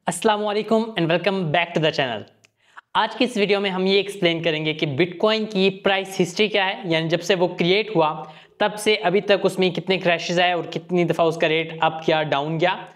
अस्सलाम वालेकुम and welcome back to the channel. आज की इस वीडियो में हम ये एक्सप्लेन करेंगे कि बिटकॉइन की प्राइस हिस्ट्री क्या है, यानी जब से वो क्रिएट हुआ तब से अभी तक उसमें कितने क्रैशेस आए और कितनी दफ़ा उसका रेट अप गया डाउन गया,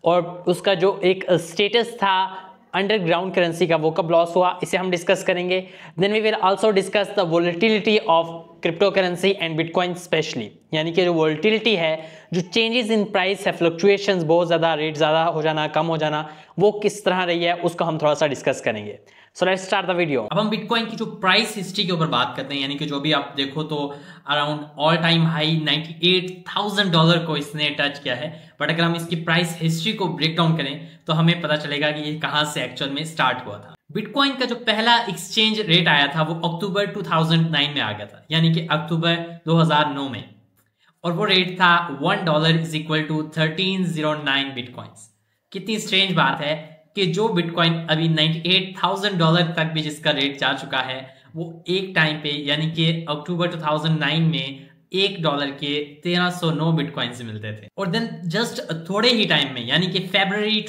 और उसका जो एक स्टेटस था अंडरग्राउंड करेंसी का वो कब लॉस हुआ, इसे हम डिस्कस करेंगे। Then we will also discuss the volatility of crypto currency and bitcoin specially, यानी कि जो वोलेटिलिटी है, जो चेंजेस इन प्राइस है, फ्लक्चुएशंस, बहुत ज़्यादा रेट ज़्यादा हो जाना कम हो जाना, वो किस तरह रही है उसको हम थोड़ा सा डिस्कस करेंगे। So let's start the video. अब हम बिटकॉइन की जो प्राइस हिस्ट्री के ऊपर बात करते हैं, यानी कि जो भी आप देखो तो अराउंड ऑल टाइम हाई $98,000 को इसने टच किया है। बट अगर हम इसकी प्राइस हिस्ट्री को ब्रेक डाउन करें तो हमें पता चलेगा कि ये कहां से एक्चुअल में स्टार्ट हुआ था। बिटकॉइन का जो पहला एक्सचेंज रेट आया था वो अक्टूबर 2009 में आ गया था, यानी कि अक्टूबर 2009 में, और वो रेट था $1 इज इक्वल टू 1309 बिटकॉइंस। कितनी स्ट्रेंज बात है कि जो बिटकॉइन अभी $98,000 तक भी जिसका रेट जा चुका है, वो एक टाइम पे यानी कि अक्टूबर 2009 में $1 के 1309 बिटकॉइन से मिलते थे। और देन जस्ट थोड़े ही टाइम में, यानी कि फरवरी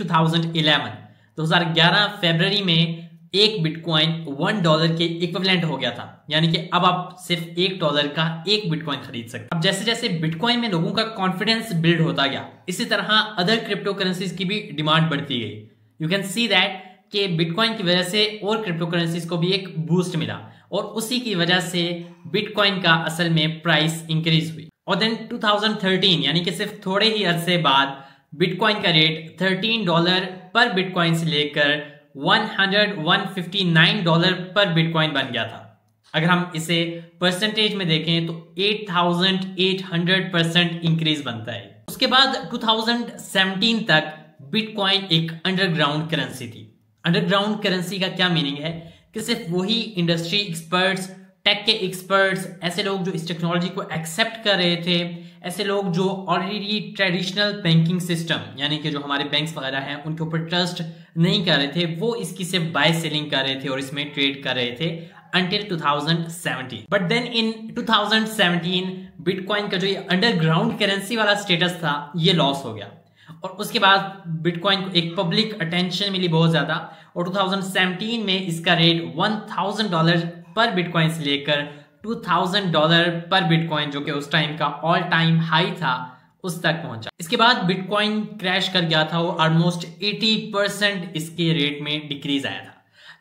2011 फरवरी में एक बिटकॉइन $1 के इक्विवेलेंट हो गया था, यानी कि अब आप सिर्फ $1 का एक बिटकॉइन खरीद सकते। अब जैसे जैसे बिटकॉइन में लोगों का कॉन्फिडेंस बिल्ड होता गया, इसी तरह अदर क्रिप्टो करेंसीज की भी डिमांड बढ़ती गई। यू कैन सी दैट कि बिटकॉइन की वजह से और क्रिप्टो करेंसीज को भी एक बूस्ट मिला, और उसी की वजह से बिटकॉइन का असल में प्राइस इंक्रीज हुई। और देन 2013 यानी कि सिर्फ थोड़े ही अरसे बाद बिटकॉइन का रेट $13 पर बिटकॉइन से लेकर $159 पर बिटकॉइन बन गया था। अगर हम इसे परसेंटेज में देखें तो 8,800% इंक्रीज बनता है। उसके बाद 2017 तक बिटकॉइन एक अंडरग्राउंड करेंसी थी। अंडरग्राउंड करेंसी का क्या मीनिंग है कि सिर्फ वही इंडस्ट्री एक्सपर्ट्स, टेक के एक्सपर्ट्स, ऐसे लोग जो इस टेक्नोलॉजी को एक्सेप्ट कर रहे थे, ऐसे लोग जो ऑलरेडी ट्रेडिशनल बैंकिंग सिस्टम यानी कि जो हमारे बैंक्स वगैरह हैं उनके ऊपर ट्रस्ट नहीं कर रहे थे, वो इसकी सिर्फ बाय सेलिंग कर रहे थे और इसमें ट्रेड कर रहे थे until 2017। But then in 2017 bitcoin का जो ये अंडरग्राउंड करेंसी वाला स्टेटस था ये लॉस हो गया, और उसके बाद बिटकॉइन को एक पब्लिक अटेंशन मिली बहुत ज्यादा, और 2017 में इसका रेट $1,000 पर बिटकॉइन से लेकर $2,000 पर बिटकॉइन, जो कि उस टाइम का ऑल टाइम हाई था, उस तक पहुंचा। इसके बाद बिटकॉइन क्रैश कर गया था, वो ऑलमोस्ट 80% इसके रेट में डिक्रीज आया था,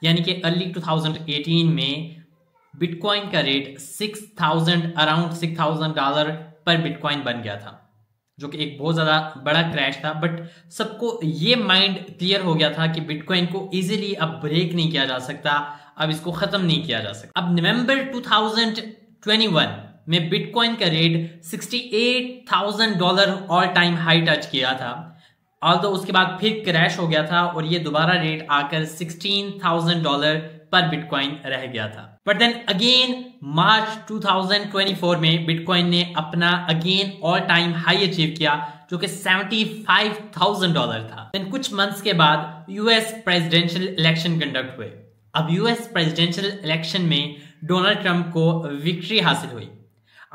यानी कि अर्ली 2018 में बिटकॉइन का रेट अराउंड $6,000 पर बिटकॉइन बन गया था, जो कि एक बहुत ज्यादा बड़ा क्रैश था। बट सबको ये माइंड क्लियर हो गया था कि बिटकॉइन को इजीली अब ब्रेक नहीं किया जा सकता, अब इसको खत्म नहीं किया जा सकता। अब नवंबर 2021 में बिटकॉइन का rate $68,000 all time high touch किया था, ऑल्दो उसके बाद फिर क्रैश हो गया था और ये दोबारा रेट आकर $16,000 पर बिटकॉइन रह गया था। बट देन अगेन मार्च 2024 में बिटकॉइन ने अपना again all time high achieve किया, जो कि $75,000 था। देन कुछ मंथ्स के बाद यूएस प्रेसिडेंशियल इलेक्शन कंडक्ट हुए। अब यूएस प्रेसिडेंशियल इलेक्शन में डोनाल्ड ट्रंप को विक्ट्री हासिल हुई।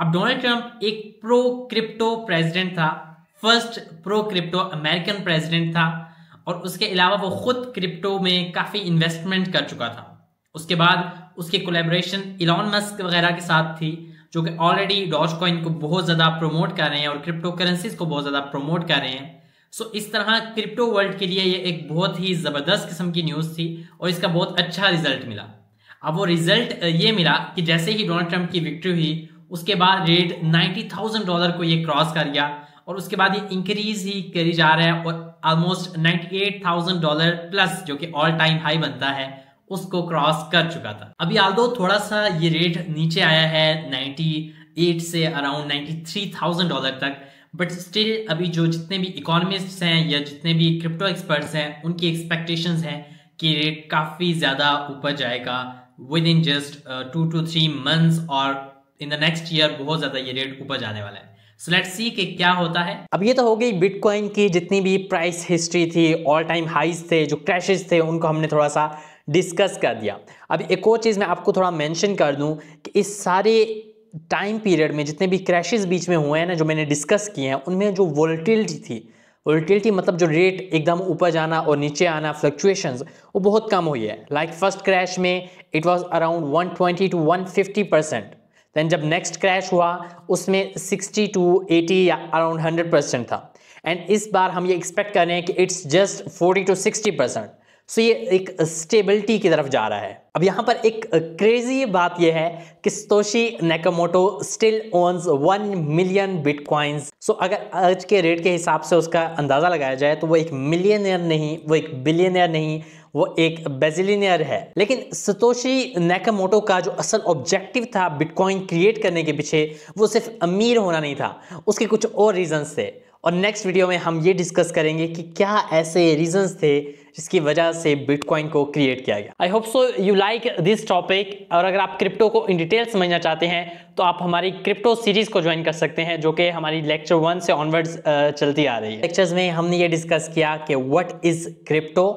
अब डोनाल्ड ट्रंप एक प्रो क्रिप्टो प्रेसिडेंट था, first pro crypto American president था, और उसके अलावा वो खुद क्रिप्टो में काफी इन्वेस्टमेंट कर चुका था। उसके बाद उसकी कोलैबोरेशन इलॉन मस्क वगैरह के साथ थी, जो कि ऑलरेडी डॉजकॉइन को बहुत ज्यादा प्रमोट कर रहे हैं और क्रिप्टो करेंसीज को बहुत ज्यादा प्रमोट कर रहे हैं। सो इस तरह क्रिप्टो वर्ल्ड के लिए ये एक बहुत ही जबरदस्त किस्म की न्यूज थी, और इसका बहुत अच्छा रिजल्ट मिला। अब वो रिजल्ट ये मिला कि जैसे ही डोनाल्ड ट्रंप की विक्ट्री हुई, उसके बाद रेट $90,000 को ये क्रॉस कर गया, और उसके बाद ये इंक्रीज ही करी जा रहा है, और ऑलमोस्ट $98,000 प्लस, जो कि ऑल टाइम हाई बनता है, उसको क्रॉस कर चुका था। अभी आल्दो थोड़ा सा ये रेट नीचे आया है 98 से अराउंड $93,000 तक, बट स्टिल अभी जो जितने भी इकोनॉमिस्ट्स हैं या जितने भी क्रिप्टो एक्सपर्ट्स हैं, उनकी एक्सपेक्टेशंस हैं कि रेट काफी ज्यादा ऊपर जाएगा with in just 2 to 3 months, और इन द नेक्स्ट ईयर बहुत ज्यादा ये रेट ऊपर जाने वाला है। सो लेट्स सी कि क्या होता है। अब ये तो हो गई बिटकॉइन की जितनी भी प्राइस हिस्ट्री थी, ऑल टाइम हाइज थे, जो क्रैशेस थे, उनको हमने थोड़ा सा डिस्कस कर दिया। अब एक और चीज़ मैं आपको थोड़ा मेंशन कर दूं कि इस सारे टाइम पीरियड में जितने भी क्रैशेस बीच में हुए हैं ना, जो मैंने डिस्कस किए हैं, उनमें जो वोलेटिलिटी थी वोलेटिलिटी मतलब जो रेट एकदम ऊपर जाना और नीचे आना, फ्लक्चुएशंस, वो बहुत कम हुई है। लाइक फर्स्ट क्रैश में it was around 120 to 150%। Then जब नेक्स्ट क्रैश हुआ उसमें 60 to 80 या अराउंड 100% था। एंड इस बार हम ये एक्सपेक्ट कर रहे हैं कि इट्स जस्ट 40 to 60%। सो ये एक स्टेबिलिटी की तरफ जा रहा है। अब यहाँ पर एक क्रेजी बात यह है कि Satoshi Nakamoto still owns 1 million bitcoins. So अगर आज के रेट के हिसाब से उसका अंदाज़ा लगाया जाए तो वो एक मिलियनियर नहीं, वो एक बिलियनियर नहीं, वो एक बेजिलियनियर है। लेकिन सतोशी नाकामोटो का जो असल ऑब्जेक्टिव था बिटकॉइन क्रिएट करने के पीछे, वो सिर्फ अमीर होना नहीं था, उसके कुछ और रीजंस थे। और नेक्स्ट वीडियो में हम ये डिस्कस करेंगे कि क्या ऐसे रीजंस थे जिसकी वजह से बिटकॉइन को क्रिएट किया गया। आई hope so you like this topic. और अगर आप क्रिप्टो को इन डिटेल समझना चाहते हैं तो आप हमारी क्रिप्टो सीरीज को ज्वाइन कर सकते हैं, जो कि हमारी लेक्चर 1 से ऑनवर्ड्स चलती आ रही है। लेक्चर्स में हमने ये डिस्कस किया कि व्हाट इज क्रिप्टो।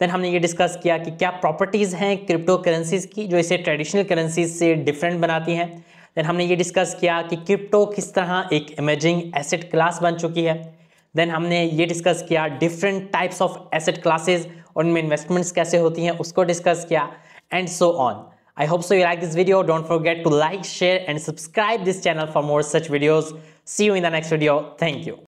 देन हमने ये डिस्कस किया कि क्या प्रॉपर्टीज़ हैं क्रिप्टो करेंसीज की जो इसे ट्रेडिशनल करेंसीज से डिफरेंट बनाती हैं। देन हमने ये डिस्कस किया कि क्रिप्टो किस तरह एक इमर्जिंग एसेट क्लास बन चुकी है। देन हमने ये डिस्कस किया different types of asset classes और उनमें इन्वेस्टमेंट्स कैसे होती हैं, उसको डिस्कस किया, and so on. I hope so you like this video. Don't forget to like, share and subscribe this channel for more such videos. See you in the next video. Thank you.